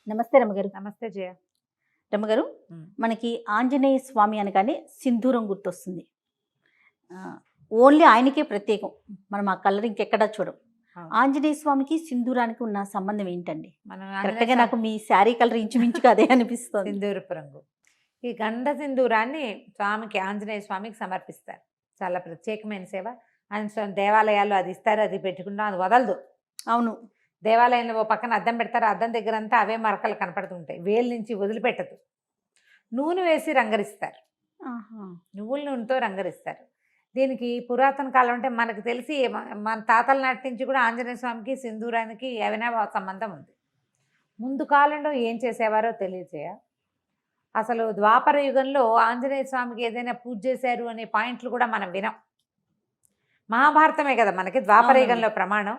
నమస్తే రమ్మగారు. నమస్తే జయ. రమ్మగారు, మనకి ఆంజనేయ స్వామి అనగానే సింధూరం గుర్తొస్తుంది. ఓన్లీ ఆయనకే ప్రత్యేకం. మనం ఆ కలర్ ఇంకెక్కడా చూడం. ఆంజనేయ స్వామికి సింధూరానికి ఉన్న సంబంధం ఏంటండి? మనం కరెక్ట్గా నాకు మీ శారీ కలర్ ఇంచుమించుగా అదే అనిపిస్తుంది. సింధూరపు రంగు. ఈ గంధ సింధూరాన్ని స్వామికి, ఆంజనేయ స్వామికి సమర్పిస్తారు. చాలా ప్రత్యేకమైన సేవ. ఆయన దేవాలయాల్లో అది ఇస్తారు, అది పెట్టుకుంటాం, అది వదలదు. అవును, దేవాలయంలో ఓ పక్కన అద్దం పెడతారు, అద్దం దగ్గర అంతా అవే మరకలు కనపడుతుంటాయి, వేలు నుంచి వదిలిపెట్టదు. నూనె వేసి రంగరిస్తారు, నువ్వుల నూనెతో రంగరిస్తారు. దీనికి పురాతన కాలం అంటే మనకు తెలిసి మన తాతల నాటి నుంచి కూడా ఆంజనేయ స్వామికి సింధూరానికి ఏమైనా సంబంధం ఉంది. ముందు కాలంలో ఏం చేసేవారో తెలియజేయ. అసలు ద్వాపర యుగంలో ఆంజనేయ స్వామికి ఏదైనా పూజ చేశారు అనే పాయింట్లు కూడా మనం వినం. మహాభారతమే కదా మనకి ద్వాపర యుగంలో ప్రమాణం.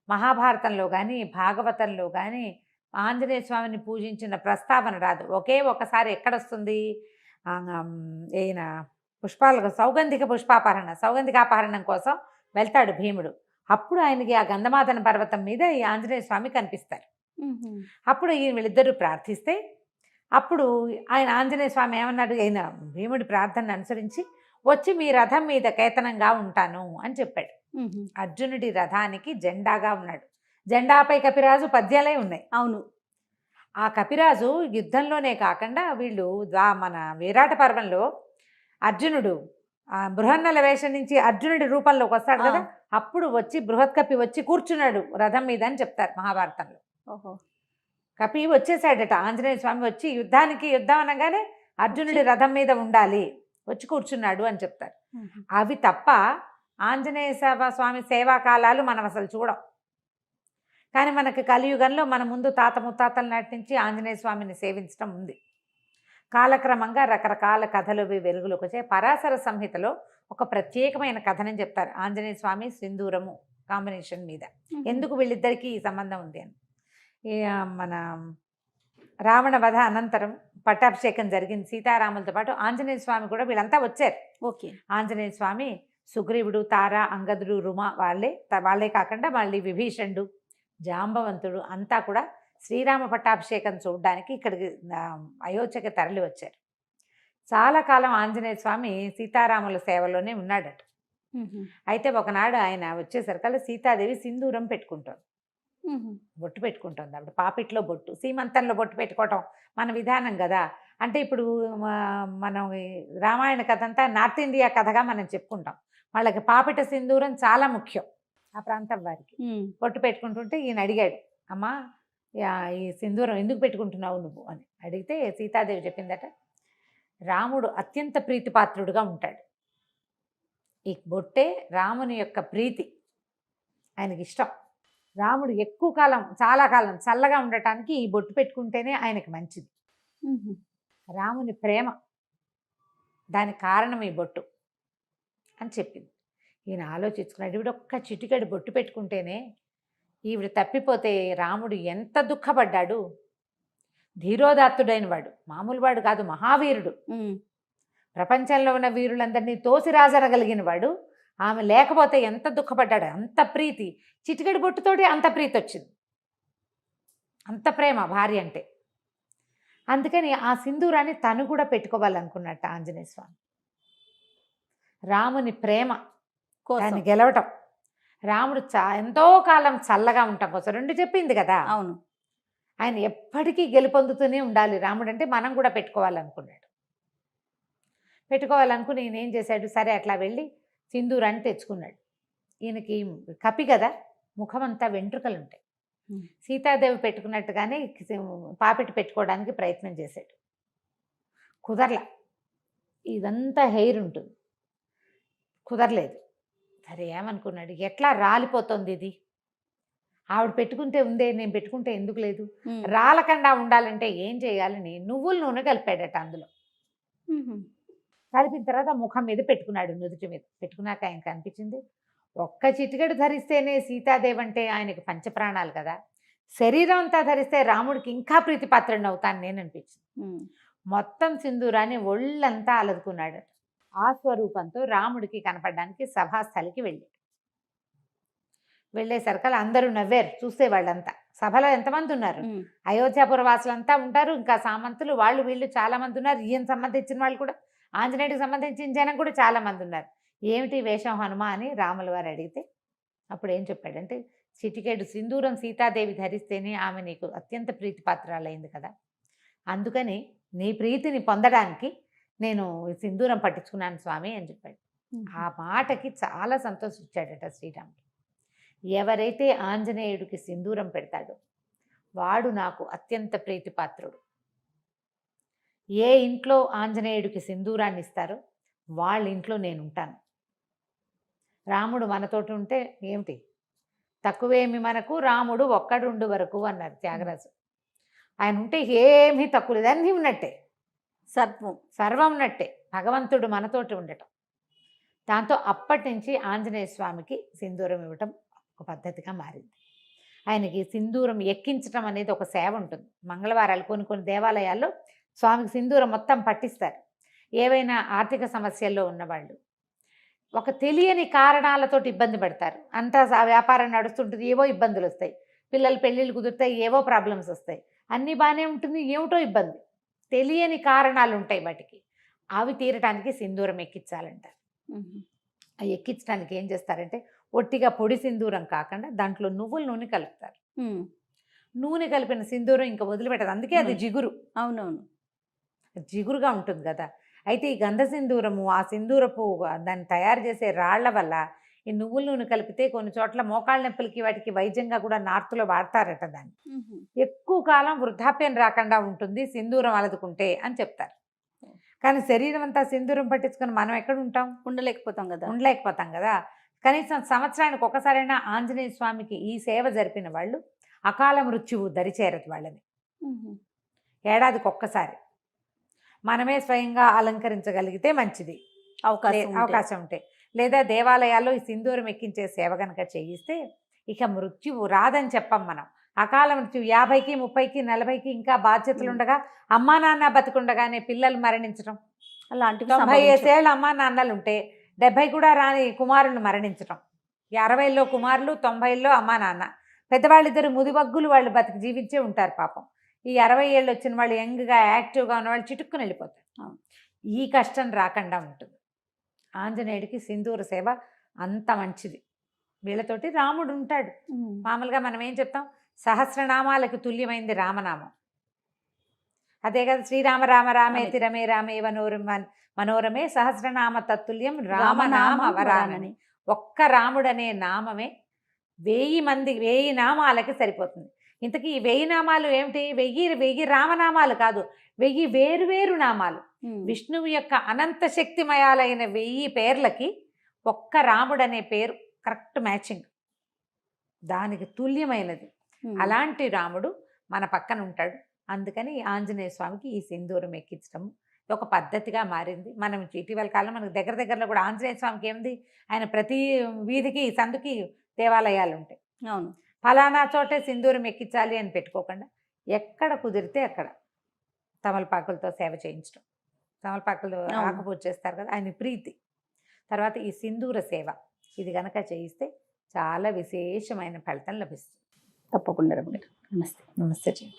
మహాభారతంలో కానీ భాగవతంలో కానీ ఆంజనేయ స్వామిని పూజించిన ప్రస్తావన రాదు. ఒకే ఒకసారి ఎక్కడొస్తుంది, ఈయన సౌగంధికాపహరణం కోసం వెళ్తాడు భీముడు. అప్పుడు ఆయనకి ఆ గంధమాదన పర్వతం మీద ఈ ఆంజనేయ స్వామి కనిపిస్తారు. అప్పుడు వీళ్ళిద్దరూ ప్రార్థిస్తే అప్పుడు ఆయన ఆంజనేయ స్వామి ఏమన్నాడు, ఆయన భీముడి ప్రార్థనను అనుసరించి వచ్చి మీ రథం మీద కేతనంగా ఉంటాను అని చెప్పాడు. అర్జునుడి రథానికి జెండాగా ఉన్నాడు. జెండాపై కపిరాజు పద్యాలే ఉన్నాయి. అవును, ఆ కపిరాజు యుద్ధంలోనే కాకుండా వీళ్ళు మన విరాట పర్వంలో అర్జునుడు బృహన్నల వేషం నుంచి అర్జునుడి రూపంలోకి వస్తాడు కదా, అప్పుడు వచ్చి బృహత్ కపి వచ్చి కూర్చున్నాడు రథం మీద అని చెప్తారు మహాభారతంలో. కపి వచ్చేసాడట, ఆంజనేయ స్వామి వచ్చి యుద్ధం అనగానే అర్జునుడి రథం మీద ఉండాలి, వచ్చి కూర్చున్నాడు అని చెప్తారు. అవి తప్ప ఆంజనేయ స్వామి సేవా కాలాలు మనం అసలు చూడం. కానీ మనకి కలియుగంలో మన ముందు తాత ముత్తాతల నాటి నుంచి ఆంజనేయ స్వామిని సేవించడం ఉంది. కాలక్రమంగా రకరకాల కథలు వెలుగులోకి వచ్చాయి. పరాశర సంహితలో ఒక ప్రత్యేకమైన కథనని చెప్తారు ఆంజనేయ స్వామి సింధూరము కాంబినేషన్ మీద. ఎందుకు వీళ్ళిద్దరికీ ఈ సంబంధం ఉంది అని. మన రావణ వధ అనంతరం పట్టాభిషేకం జరిగింది సీతారాములతో పాటు. ఆంజనేయ స్వామి కూడా వీళ్ళంతా వచ్చారు. ఓకే, ఆంజనేయ స్వామి, సుగ్రీవుడు, తార, అంగదుడు, రుమ వాళ్ళే కాకుండా మళ్ళీ విభీషణుడు, జాంబవంతుడు అంతా కూడా శ్రీరామ పట్టాభిషేకం చూడడానికి ఇక్కడికి అయోధ్యకి తరలి వచ్చారు. చాలా కాలం ఆంజనేయ స్వామి సీతారాముల సేవలోనే ఉన్నాడట. అయితే ఒకనాడు ఆయన వచ్చేసరికల్లా సీతాదేవి సింధూరం పెట్టుకుంటుంది, బొట్టు పెట్టుకుంటుంది. అప్పుడు పాపిట్లో బొట్టు, సీమంతంలో బొట్టు పెట్టుకోవటం మన విధానం కదా. అంటే ఇప్పుడు మనం రామాయణ కథ అంతా నార్త్ ఇండియా కథగా మనం చెప్పుకుంటాం. వాళ్ళకి పాపిట సింధూరం చాలా ముఖ్యం ఆ ప్రాంతం వారికి. బొట్టు పెట్టుకుంటుంటే ఈయన అడిగాడు, అమ్మా ఈ సింధూరం ఎందుకు పెట్టుకుంటున్నావు నువ్వు అని అడిగితే సీతాదేవి చెప్పిందట, రాముడు అత్యంత ప్రీతిపాత్రుడుగా ఉంటాడు, ఈ బొట్టే రాముని యొక్క ప్రీతి, ఆయనకి ఇష్టం. రాముడు ఎక్కువ కాలం, చాలా కాలం చల్లగా ఉండటానికి ఈ బొట్టు పెట్టుకుంటేనే ఆయనకి మంచిది. రాముని ప్రేమ, దానికి కారణం ఈ బొట్టు అని చెప్పింది. ఈయన ఆలోచించుకున్నాడు, ఈవిడ ఒక్క చిటికెడు బొట్టు పెట్టుకుంటేనే ఈవిడ తప్పిపోతే రాముడు ఎంత దుఃఖపడ్డాడు. ధీరోదాత్తుడైన వాడు, మామూలు వాడు కాదు, మహావీరుడు. ప్రపంచంలో ఉన్న వీరులందరినీ తోసిరాజరగలిగిన వాడు. ఆమె లేకపోతే ఎంత దుఃఖపడ్డాడు, అంత ప్రీతి. చిటికెడు బొట్టుతోటి అంత ప్రీతి వచ్చింది, అంత ప్రేమ భార్య అంటే. అందుకని ఆ సింధూరాన్ని తను కూడా పెట్టుకోవాలనుకున్నట్ట ఆంజనేయ స్వామి. రాముని ప్రేమ దాన్ని గెలవటం, రాముడు ఎంతో కాలం చల్లగా ఉండటం కోసం రెండు చెప్పింది కదా. అవును, ఆయన ఎప్పటికీ గెలుపొందుతూనే ఉండాలి రాముడు అంటే, మనం కూడా పెట్టుకోవాలనుకున్నాడు. పెట్టుకోవాలనుకుని ఈయన ఏం చేశాడు, సరే అట్లా వెళ్ళి సింధూరాన్ని తెచ్చుకున్నాడు. ఈయనకి కపి కదా, ముఖమంతా వెంట్రుకలు ఉంటాయి. సీతాదేవి పెట్టుకున్నట్టుగానే పాపిటి పెట్టుకోవడానికి ప్రయత్నం చేశాడు, కుదరలా. ఇదంతా హెయిర్ ఉంటుంది, కుదరలేదు. సరే ఏమనుకున్నాడు, ఎట్లా రాలిపోతుంది ఇది, ఆవిడ పెట్టుకుంటే ఉందే, నేను పెట్టుకుంటే ఎందుకు లేదు, రాలకుండా ఉండాలంటే ఏం చేయాలని నువ్వుల నూనె కలిపాడట అందులో. కలిపిన తర్వాత ముఖం మీద పెట్టుకున్నాడు, నుదుటి మీద పెట్టుకున్నాక ఆయనకు అనిపించింది, ఒక్క చిటికెడు ధరిస్తేనే సీతాదేవి అంటే ఆయనకి పంచప్రాణాలు కదా, శరీరం అంతా ధరిస్తే రాముడికి ఇంకా ప్రీతిపాత్రుడిని అవుతాను నేను అనిపించింది. మొత్తం సింధూరాన్ని ఒళ్ళంతా అలదుకున్నాడు. ఆ స్వరూపంతో రాముడికి కనపడడానికి సభాస్థలికి వెళ్ళాడు. వెళ్ళేసరికి అందరూ నవ్వారు చూసే వాళ్ళంతా. సభలో ఎంతమంది ఉన్నారు, ఉమ్, అయోధ్యాపుర వాసులంతా ఉంటారు, ఇంకా సామంతులు వాళ్ళు వీళ్ళు చాలా మంది ఉన్నారు, ఈయన సంబంధించిన వాళ్ళు కూడా, ఆంజనేయుడికి సంబంధించిన జనం కూడా చాలా మంది ఉన్నారు. ఏమిటి వేషం హనుమ అని రాముల వారు అడిగితే అప్పుడు ఏం చెప్పాడంటే, చిటికెడు సింధూరం సీతాదేవి ధరిస్తేనే ఆమె నీకు అత్యంత ప్రీతిపాత్రాలైంది కదా, అందుకని నీ ప్రీతిని పొందడానికి నేను ఈ సింధూరం పట్టించుకున్నాను స్వామి అని చెప్పాడు. ఆ మాటకి చాలా సంతోషించాడట శ్రీరాముడు. ఎవరైతే ఆంజనేయుడికి సింధూరం పెడతాడో వాడు నాకు అత్యంత ప్రీతిపాత్రుడు. ఏ ఇంట్లో ఆంజనేయుడికి సింధూరాన్ని ఇస్తారో వాళ్ళ ఇంట్లో నేను ఉంటాను. రాముడు మనతోటి ఉంటే ఏమిటి తక్కువేమి మనకు, రాముడు ఒక్కడుండు వరకు అన్నారు త్యాగరాజు. ఆయన ఉంటే ఏమీ తక్కువ లేదు, అన్నీ ఉన్నట్టే, సర్వం ఉన్నట్టే, భగవంతుడు మనతోటి ఉండటం. దాంతో అప్పటి నుంచి ఆంజనేయ స్వామికి సింధూరం ఇవ్వటం ఒక పద్ధతిగా మారింది. ఆయనకి సింధూరం ఎక్కించడం అనేది ఒక సేవ ఉంటుంది. మంగళవారాలు కొన్ని దేవాలయాల్లో స్వామికి సింధూరం మొత్తం పట్టిస్తారు. ఏవైనా ఆర్థిక సమస్యల్లో ఉన్నవాళ్ళు, ఒక తెలియని కారణాలతోటి ఇబ్బంది పడతారు, అంతా వ్యాపారం నడుస్తుంటుంది, ఏవో ఇబ్బందులు వస్తాయి, పిల్లలు పెళ్ళిళ్ళు కుదురుతాయి, ఏవో ప్రాబ్లమ్స్ వస్తాయి, అన్నీ బాగానే ఉంటుంది, ఏమిటో ఇబ్బంది, తెలియని కారణాలు ఉంటాయి వాటికి. అవి తీరటానికి సింధూరం ఎక్కించాలంటారు. అవి ఎక్కించడానికి ఏం చేస్తారంటే, ఒట్టిగా పొడి సింధూరం కాకుండా దాంట్లో నువ్వుల నూనె కలుపుతారు. నూనె కలిపిన సింధూరం ఇంకా వదిలిపెట్టదు, అందుకే అది జిగురు. అవునవును, జిగురుగా ఉంటుంది కదా. అయితే ఈ గంధ సింధూరము, ఆ సింధూరపు దాన్ని తయారు చేసే రాళ్ల వల్ల ఈ నువ్వుల నూనె కలిపితే కొన్ని చోట్ల మోకాళ్ళ నొప్పులకి వాటికి వైద్యంగా కూడా నార్త్లో వాడతారట. దాన్ని ఎక్కువ కాలం వృద్ధాప్యం రాకుండా ఉంటుంది సింధూరం అలదుకుంటే అని చెప్తారు. కానీ శరీరం అంతా సింధూరం పట్టించుకొని మనం ఎక్కడ ఉంటాం, ఉండలేకపోతాం కదా. కనీసం సంవత్సరానికి ఒకసారైనా ఆంజనేయ స్వామికి ఈ సేవ జరిపిన వాళ్ళు అకాల మృత్యువు దరిచేరదు వాళ్ళని. ఏడాదికి ఒక్కసారి మనమే స్వయంగా అలంకరించగలిగితే మంచిది, అవకాశం ఉంటే. లేదా దేవాలయాల్లో ఈ సింధూరం ఎక్కించే సేవ కనుక చేయిస్తే ఇక మృత్యువు రాదని చెప్పం మనం. అకాల మృత్యువు 50కి 30కి 40కి ఇంకా బాధ్యతలు ఉండగా, అమ్మా నాన్న బతికుండగానే పిల్లలు మరణించడం, అలాంటివి 95 ఏళ్ళ అమ్మా నాన్నలు ఉంటే 70 కూడా రాని కుమారులు మరణించడం, 60లో కుమారులు 90లో అమ్మా నాన్న, పెద్దవాళ్ళిద్దరు ముదిబగ్గులు వాళ్ళు బతికి జీవించే ఉంటారు పాపం. ఈ 60 ఏళ్ళు వచ్చిన వాళ్ళు యంగ్గా యాక్టివ్గా ఉన్న వాళ్ళు చిటుక్కుని వెళ్ళిపోతారు. ఈ కష్టం రాకుండా ఉంటుంది. ఆంజనేయుడికి సింధూర సేవ అంత మంచిది. వీళ్ళతోటి రాముడు ఉంటాడు. మామూలుగా మనం ఏం చెప్తాం, సహస్రనామాలకు తుల్యమైంది రామనామం. అదే కదా, శ్రీరామ రామ రామేతి రమే రామే మనోరమే సహస్రనామ తత్తుల్యం రామనామ వరానని. ఒక్క రాముడనే నామమే 1000 నామాలకి సరిపోతుంది. ఇంతకీ ఈ 1000 నామాలు ఏమిటి? 1000 రామనామాలు కాదు, 1000 వేరువేరు నామాలు. విష్ణువు యొక్క అనంత శక్తిమయాలైన 1000 పేర్లకి ఒక్క రాముడనే పేరు కరెక్ట్ మ్యాచింగ్, దానికి తుల్యమైనది. అలాంటి రాముడు మన పక్కన ఉంటాడు. అందుకని ఆంజనేయ స్వామికి ఈ సింధూరం ఎక్కించడం ఒక పద్ధతిగా మారింది. మనం ఇటీవల కాలం మనకు దగ్గరలో కూడా ఆంజనేయ స్వామికి ఏముంది, ఆయన ప్రతి వీధికి సందుకి దేవాలయాలు ఉంటాయి. అవును, ఫలానా చోటే సింధూరం ఎక్కించాలి అని పెట్టుకోకుండా ఎక్కడ కుదిరితే అక్కడ తమలపాకులతో సేవ చేయించడం. తమలపాకులు ఆకుపూజ చేస్తారు కదా, ఆయన ప్రీతి. తర్వాత ఈ సింధూర సేవ, ఇది గనక చేయిస్తే చాలా విశేషమైన ఫలితం లభిస్తుంది. తప్పకుండా. నమస్తే. నమస్తే.